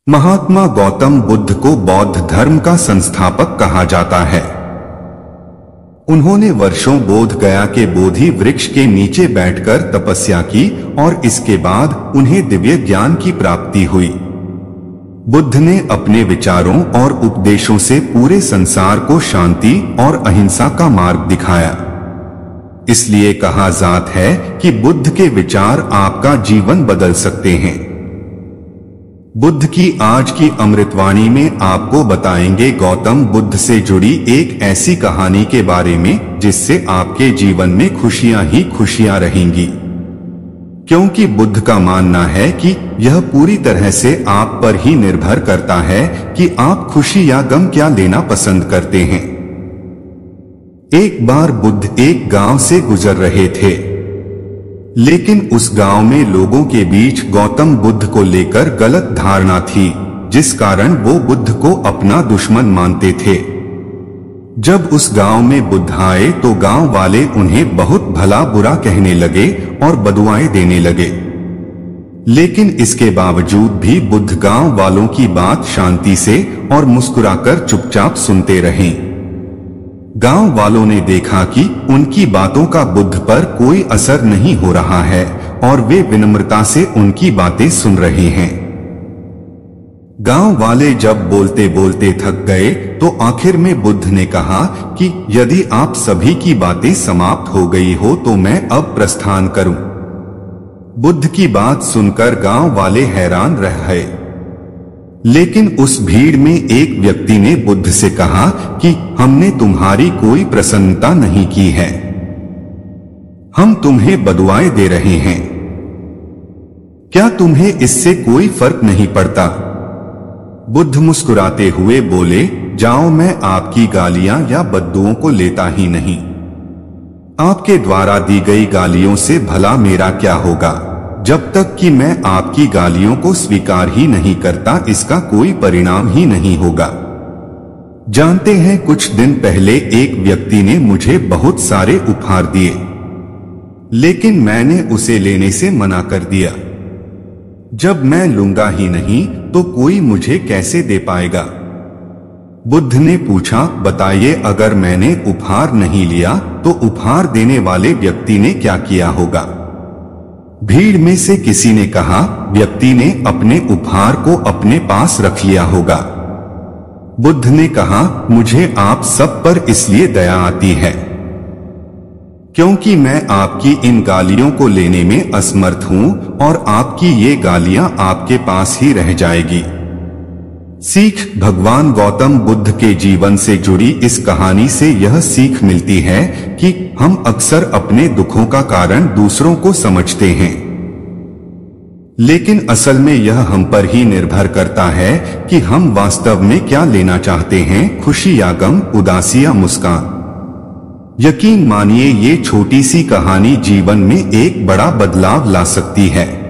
महात्मा गौतम बुद्ध को बौद्ध धर्म का संस्थापक कहा जाता है। उन्होंने वर्षों बोध गया के बोधि वृक्ष के नीचे बैठकर तपस्या की और इसके बाद उन्हें दिव्य ज्ञान की प्राप्ति हुई। बुद्ध ने अपने विचारों और उपदेशों से पूरे संसार को शांति और अहिंसा का मार्ग दिखाया। इसलिए कहा जाता है कि बुद्ध के विचार आपका जीवन बदल सकते हैं। बुद्ध की आज की अमृतवाणी में आपको बताएंगे गौतम बुद्ध से जुड़ी एक ऐसी कहानी के बारे में जिससे आपके जीवन में खुशियां ही खुशियां रहेंगी, क्योंकि बुद्ध का मानना है कि यह पूरी तरह से आप पर ही निर्भर करता है कि आप खुशी या गम क्या लेना पसंद करते हैं। एक बार बुद्ध एक गांव से गुजर रहे थे, लेकिन उस गांव में लोगों के बीच गौतम बुद्ध को लेकर गलत धारणा थी, जिस कारण वो बुद्ध को अपना दुश्मन मानते थे। जब उस गांव में बुद्ध आए तो गांव वाले उन्हें बहुत भला बुरा कहने लगे और बदुआएं देने लगे, लेकिन इसके बावजूद भी बुद्ध गांव वालों की बात शांति से और मुस्कुराकर चुपचाप सुनते रहे। गांव वालों ने देखा कि उनकी बातों का बुद्ध पर कोई असर नहीं हो रहा है और वे विनम्रता से उनकी बातें सुन रहे हैं। गांव वाले जब बोलते बोलते थक गए तो आखिर में बुद्ध ने कहा कि यदि आप सभी की बातें समाप्त हो गई हो तो मैं अब प्रस्थान करूं। बुद्ध की बात सुनकर गांव वाले हैरान रह गए, लेकिन उस भीड़ में एक व्यक्ति ने बुद्ध से कहा कि हमने तुम्हारी कोई प्रसन्नता नहीं की है, हम तुम्हें बदुआएं दे रहे हैं, क्या तुम्हें इससे कोई फर्क नहीं पड़ता? बुद्ध मुस्कुराते हुए बोले, जाओ, मैं आपकी गालियां या बद्दुओं को लेता ही नहीं। आपके द्वारा दी गई गालियों से भला मेरा क्या होगा? जब तक कि मैं आपकी गालियों को स्वीकार ही नहीं करता, इसका कोई परिणाम ही नहीं होगा। जानते हैं, कुछ दिन पहले एक व्यक्ति ने मुझे बहुत सारे उपहार दिए, लेकिन मैंने उसे लेने से मना कर दिया। जब मैं लूंगा ही नहीं तो कोई मुझे कैसे दे पाएगा? बुद्ध ने पूछा, बताइए, अगर मैंने उपहार नहीं लिया तो उपहार देने वाले व्यक्ति ने क्या किया होगा? भीड़ में से किसी ने कहा, व्यक्ति ने अपने उपहार को अपने पास रख लिया होगा। बुद्ध ने कहा, मुझे आप सब पर इसलिए दया आती है क्योंकि मैं आपकी इन गालियों को लेने में असमर्थ हूं और आपकी ये गालियां आपके पास ही रह जाएगी। सीख भगवान गौतम बुद्ध के जीवन से जुड़ी इस कहानी से यह सीख मिलती है कि हम अक्सर अपने दुखों का कारण दूसरों को समझते हैं, लेकिन असल में यह हम पर ही निर्भर करता है कि हम वास्तव में क्या लेना चाहते हैं, खुशी या गम, उदासी या मुस्कान। यकीन मानिए, ये छोटी सी कहानी जीवन में एक बड़ा बदलाव ला सकती है।